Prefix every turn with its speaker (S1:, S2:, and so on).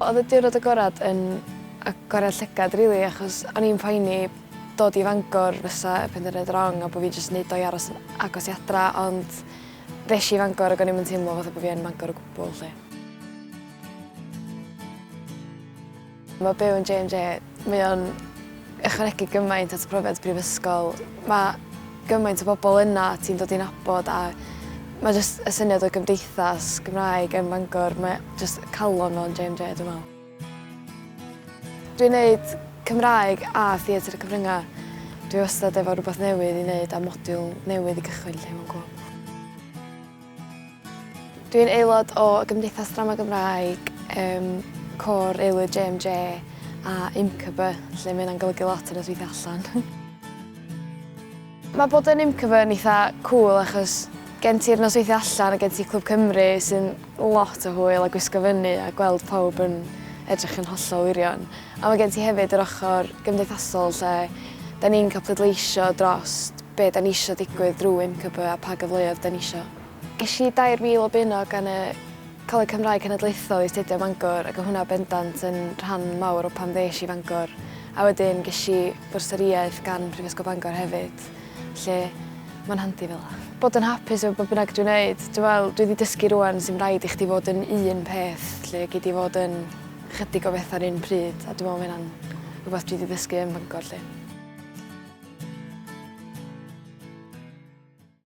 S1: Oedd y diwrnod agorad yn agorad llygad, rili, achos o'n i'n poeni dod i Fangor fysa y penderfyniad wrong a bod fi jyst wneud o i aros agos i adra, ond ddes i Fangor ac o'n i'm yn teimlo fatha bod fi yn Mangor o gwbl. Mae byw yn J&J, mae o'n ychwanegu gymaint at y profiad Prifysgol. Mae gymaint o bobl yna ti'n dod i'n nabod a mae jyst y syniad o gymdeithas Cymraeg yn Mangor, mae jyst calon o'n J&J, dwi'n meddwl. Dwi'n gwneud Cymraeg a Theatr y Cyfryngau. Dwi wastad efo rhywbeth newydd i wneud a modiwl newydd i gychwyn lle mewn cwm. Dwi'n aelod o Gymdeithas Drama Gymraeg, cor aelwyd J&J a IMCB, lle mae hynna'n golygu lot yn ysweithio allan. Mae bod yn IMCB yn eitha cŵl achos gen ti'r nosweithio allan a gen ti Clwb Cymru sy'n lot o hwyl a gwisgo fyny a gweld pawb yn edrych yn hollol wirion. A mae gen ti hefyd yr ochr gymdeithasol lle da ni'n cael pleidleisio dros be da ni eisiau digwydd drwy IMCB a pa gyfleoedd da ni eisiau. Ges i 2,000 o bunno gan y Coleg Cymraeg Cenedlaethol i astudio Mangor ac o hwnna bendant yn rhan mawr o pam ddes i Fangor. A wedyn ges i bwrsoriaeth gan Prifysgol Bangor hefyd, lle mae'n handi fel yna. Bod yn hapus efo bob bynnag dwi'n gwneud, dwi wedi dysgu rwan sy'n rhaid i chdi fod yn un peth, lle gei di fod yn chydig o beth ar un pryd, a dwi'n meddwl mae hynna'n rhywbeth dwi wedi dysgu yn Bangor.